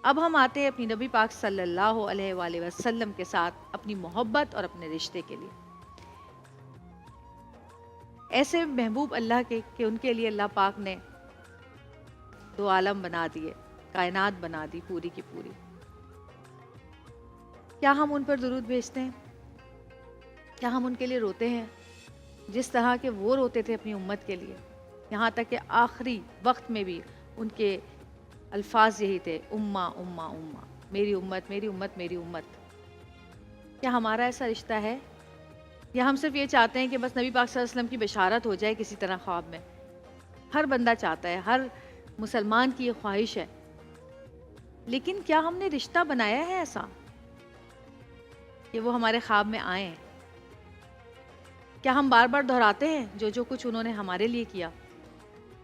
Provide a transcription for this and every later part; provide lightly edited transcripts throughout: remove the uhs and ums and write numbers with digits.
اب ہم آتے ہیں اپنی نبی پاک صلی اللہ علیہ وآلہ وسلم کے ساتھ اپنی محبت اور اپنے رشتے کے لیے. ایسے محبوب اللہ کے کہ ان کے لیے اللہ پاک نے دو عالم بنا دیے، کائنات بنا دی پوری کی پوری. کیا ہم ان پر درود بھیجتے ہیں؟ کیا ہم ان کے لیے روتے ہیں جس طرح کہ وہ روتے تھے اپنی امت کے لیے؟ یہاں تک کہ آخری وقت میں بھی ان کے الفاظ یہی تھے، امہ امہ امہ، میری امت میری امت میری امت. کیا ہمارا ایسا رشتہ ہے، یا ہم صرف یہ چاہتے ہیں کہ بس نبی پاک صلی اللہ علیہ وسلم کی بشارت ہو جائے کسی طرح خواب میں؟ ہر بندہ چاہتا ہے، ہر مسلمان کی یہ خواہش ہے. لیکن کیا ہم نے رشتہ بنایا ہے ایسا کہ وہ ہمارے خواب میں آئیں؟ کیا ہم بار بار دہراتے ہیں جو کچھ انہوں نے ہمارے لیے کیا،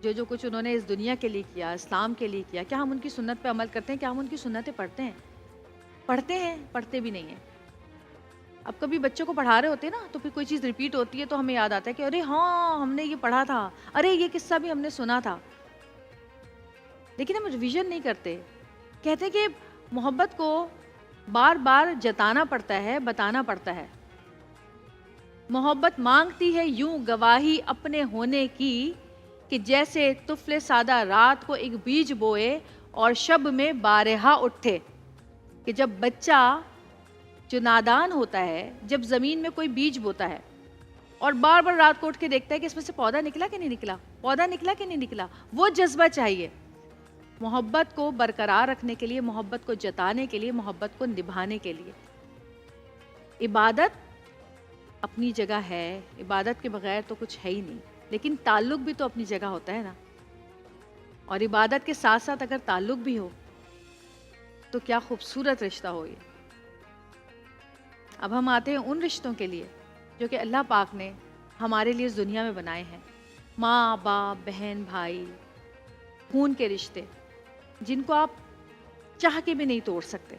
جو کچھ انہوں نے اس دنیا کے لیے کیا، اسلام کے لیے کیا؟ کیا ہم ان کی سنت پہ عمل کرتے ہیں؟ کیا ہم ان کی سنتیں پڑھتے ہیں؟ پڑھتے بھی نہیں ہیں. اب کبھی بچوں کو پڑھا رہے ہوتے ہیں نا، تو پھر کوئی چیز ریپیٹ ہوتی ہے تو ہمیں یاد آتا ہے کہ ارے ہاں ہم نے یہ پڑھا تھا، ارے یہ قصہ بھی ہم نے سنا تھا. لیکن ہم ریویژن نہیں کرتے. کہتے ہیں کہ محبت کو بار بار جتانا پڑتا ہے، بتانا پڑتا ہے. محبت مانگتی ہے یوں گواہی اپنے ہونے کی، کہ جیسے طفل سادہ رات کو ایک بیج بوئے اور شب میں بارہا اٹھے. کہ جب بچہ جو نادان ہوتا ہے، جب زمین میں کوئی بیج بوتا ہے اور بار بار رات کو اٹھ کے دیکھتا ہے کہ اس میں سے پودا نکلا کہ نہیں نکلا، پودا نکلا کہ نہیں نکلا، وہ جذبہ چاہیے. محبت کو برقرار رکھنے کے لیے، محبت کو جتانے کے لیے، محبت کو نبھانے کے لیے. عبادت اپنی جگہ ہے، عبادت کے بغیر تو کچھ ہے ہی نہیں، لیکن تعلق بھی تو اپنی جگہ ہوتا ہے نا. اور عبادت کے ساتھ ساتھ اگر تعلق بھی ہو تو کیا خوبصورت رشتہ ہو یہ. اب ہم آتے ہیں ان رشتوں کے لیے جو کہ اللہ پاک نے ہمارے لیے اس دنیا میں بنائے ہیں. ماں باپ، بہن بھائی، خون کے رشتے جن کو آپ چاہ کے بھی نہیں توڑ سکتے.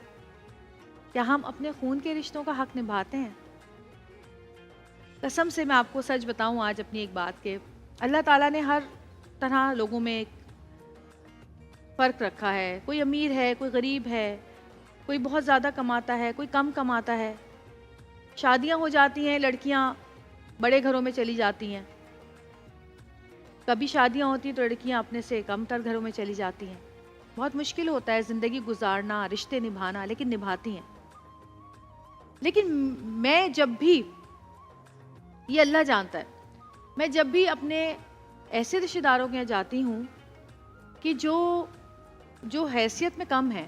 کیا ہم اپنے خون کے رشتوں کا حق نبھاتے ہیں؟ قسم سے میں آپ کو سچ بتاؤں آج اپنی ایک بات کہ اللہ تعالیٰ نے ہر طرح لوگوں میں ایک فرق رکھا ہے. کوئی امیر ہے، کوئی غریب ہے، کوئی بہت زیادہ کماتا ہے، کوئی کم کماتا ہے. شادیاں ہو جاتی ہیں، لڑکیاں بڑے گھروں میں چلی جاتی ہیں. کبھی شادیاں ہوتی ہیں تو لڑکیاں اپنے سے کم تر گھروں میں چلی جاتی ہیں. بہت مشکل ہوتا ہے زندگی گزارنا، رشتے نبھانا، لیکن نبھاتی ہیں. لیکن میں جب بھی، یہ اللہ جانتا ہے، میں جب بھی اپنے ایسے رشتہ داروں کے یہاں جاتی ہوں کہ جو حیثیت میں کم ہے،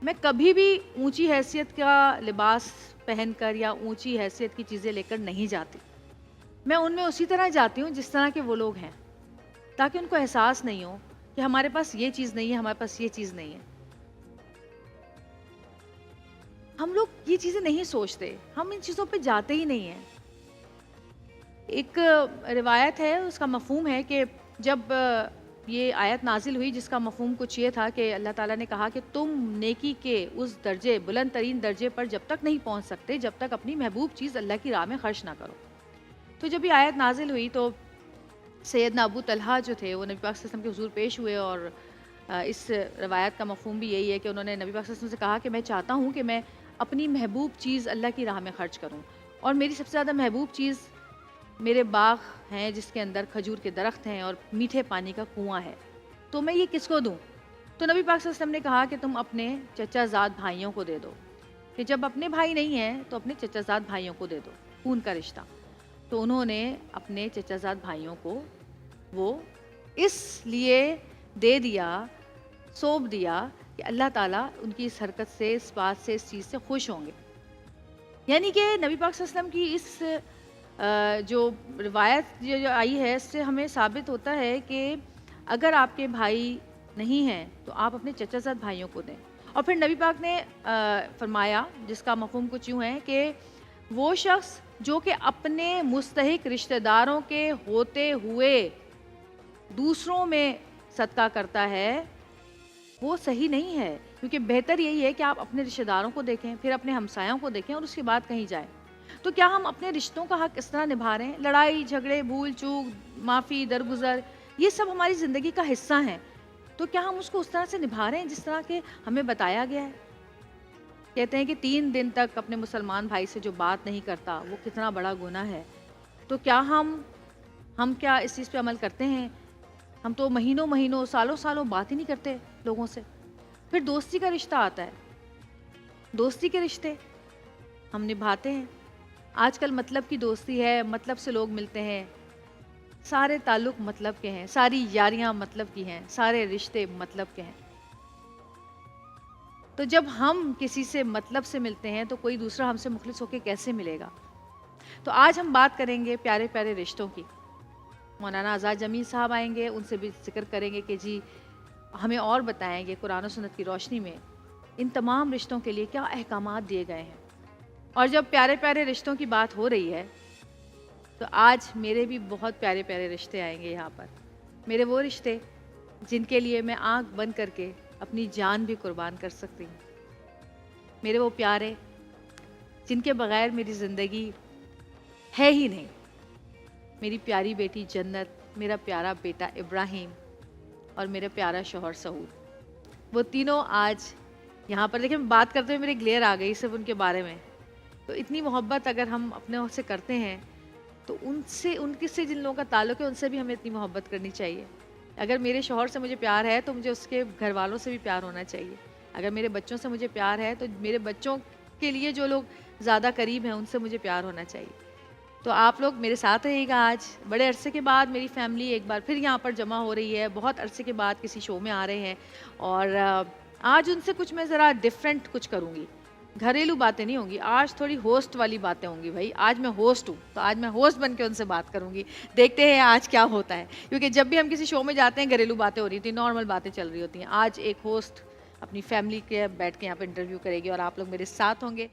میں کبھی بھی اونچی حیثیت کا لباس پہن کر یا اونچی حیثیت کی چیزیں لے کر نہیں جاتی. میں ان میں اسی طرح جاتی ہوں جس طرح کے وہ لوگ ہیں، تاکہ ان کو احساس نہیں ہو کہ ہمارے پاس یہ چیز نہیں ہے، ہمارے پاس یہ چیز نہیں ہے. ہم لوگ یہ چیزیں نہیں سوچتے، ہم ان چیزوں پہ جاتے ہی نہیں ہیں. ایک روایت ہے، اس کا مفہوم ہے کہ جب یہ آیت نازل ہوئی جس کا مفہوم کچھ یہ تھا کہ اللہ تعالیٰ نے کہا کہ تم نیکی کے اس درجے، بلند ترین درجے پر جب تک نہیں پہنچ سکتے جب تک اپنی محبوب چیز اللہ کی راہ میں خرچ نہ کرو. تو جب یہ آیت نازل ہوئی تو سیدنا ابو طلحہ جو تھے وہ نبی پاک صلی اللہ علیہ وسلم کے حضور پیش ہوئے، اور اس روایت کا مفہوم بھی یہی ہے کہ انہوں نے نبی پاک صلی اللہ علیہ وسلم سے کہا کہ میں چاہتا ہوں کہ میں اپنی محبوب چیز اللہ کی راہ میں خرچ کروں، اور میری سب سے زیادہ محبوب چیز میرے باغ ہیں جس کے اندر کھجور کے درخت ہیں اور میٹھے پانی کا کنواں ہے، تو میں یہ کس کو دوں؟ تو نبی پاک صلی اللہ علیہ وسلم نے کہا کہ تم اپنے چچا زاد بھائیوں کو دے دو، کہ جب اپنے بھائی نہیں ہیں تو اپنے چچا زاد بھائیوں کو دے دو، خون کا رشتہ. تو انہوں نے اپنے چچا زاد بھائیوں کو وہ اس لیے دے دیا، سونپ دیا کہ اللہ تعالیٰ ان کی اس حرکت سے، اس بات سے، اس چیز سے خوش ہوں گے. یعنی کہ نبی پاک صلی اللہ علیہ وسلم کی اس جو روایت جو آئی ہے، اس سے ہمیں ثابت ہوتا ہے کہ اگر آپ کے بھائی نہیں ہیں تو آپ اپنے چچا زاد بھائیوں کو دیں. اور پھر نبی پاک نے فرمایا، جس کا مفہوم کچھ یوں ہے کہ وہ شخص جو کہ اپنے مستحق رشتہ داروں کے ہوتے ہوئے دوسروں میں صدقہ کرتا ہے وہ صحیح نہیں ہے. کیونکہ بہتر یہی ہے کہ آپ اپنے رشتہ داروں کو دیکھیں، پھر اپنے ہمسایوں کو دیکھیں، اور اس کے بعد کہیں جائیں. تو کیا ہم اپنے رشتوں کا حق اس طرح نبھا رہے ہیں؟ لڑائی جھگڑے، بھول چوک، معافی، درگزر، یہ سب ہماری زندگی کا حصہ ہیں. تو کیا ہم اس کو اس طرح سے نبھا رہے ہیں جس طرح کہ ہمیں بتایا گیا ہے؟ کہتے ہیں کہ 3 دن تک اپنے مسلمان بھائی سے جو بات نہیں کرتا وہ کتنا بڑا گناہ ہے. تو کیا ہم کیا اس چیز پہ عمل کرتے ہیں؟ ہم تو مہینوں مہینوں سالوں سالوں بات ہی نہیں کرتے لوگوں سے. پھر دوستی کا رشتہ آتا ہے. دوستی کے رشتے ہم نبھاتے ہیں. آج کل مطلب کی دوستی ہے, مطلب سے لوگ ملتے ہیں, سارے تعلق مطلب کے ہیں, ساری یاریاں مطلب کی ہیں, سارے رشتے مطلب کے ہیں. تو جب ہم کسی سے مطلب سے ملتے ہیں تو کوئی دوسرا ہم سے مخلص ہو کے کیسے ملے گا؟ تو آج ہم بات کریں گے پیارے پیارے رشتوں کی. مولانا آزاد جمیل صاحب آئیں گے, ان سے بھی ذکر کریں گے کہ جی ہمیں اور بتائیں گے قرآن و سنت کی روشنی میں ان تمام رشتوں کے لیے کیا احکامات دیے گئے ہیں. اور جب پیارے پیارے رشتوں کی بات ہو رہی ہے تو آج میرے بھی بہت پیارے پیارے رشتے آئیں گے یہاں پر. میرے وہ رشتے جن کے لیے میں آنکھ بند کر کے اپنی جان بھی قربان کر سکتی ہوں. میرے وہ پیارے جن کے بغیر میری زندگی ہے ہی نہیں. میری پیاری بیٹی جنت, میرا پیارا بیٹا ابراہیم اور میرا پیارا شوہر سعود. وہ تینوں آج یہاں پر. لیکن بات کرتے ہوئے میرے گلیر آ گئی صرف ان کے بارے میں. تو اتنی محبت اگر ہم اپنے سے کرتے ہیں تو ان سے جن لوگوں کا تعلق ہے ان سے بھی ہمیں اتنی محبت کرنی چاہیے. اگر میرے شوہر سے مجھے پیار ہے تو مجھے اس کے گھر والوں سے بھی پیار ہونا چاہیے. اگر میرے بچوں سے مجھے پیار ہے تو میرے بچوں کے لیے جو لوگ زیادہ قریب ہیں ان سے مجھے پیار ہونا چاہیے. تو آپ لوگ میرے ساتھ رہیے گا. آج بڑے عرصے کے بعد میری فیملی ایک بار پھر یہاں پر جمع ہو رہی ہے. بہت عرصے کے بعد کسی شو میں آ رہے ہیں اور آج ان سے کچھ میں ذرا ڈفرینٹ کچھ کروں گی. گھریلو باتیں نہیں ہوں گی آج, تھوڑی ہوسٹ والی باتیں ہوں گی. بھائی آج میں ہوسٹ ہوں تو آج میں ہوسٹ بن کے ان سے بات کروں گی. دیکھتے ہیں آج کیا ہوتا ہے, کیونکہ جب بھی ہم کسی شو میں جاتے ہیں گھریلو باتیں ہو رہی تھیں, نارمل باتیں چل رہی ہوتی ہیں. آج ایک ہوسٹ اپنی فیملی کے بیٹھ کے یہاں پہ انٹرویو کرے گی اور آپ لوگ میرے ساتھ ہوں گے.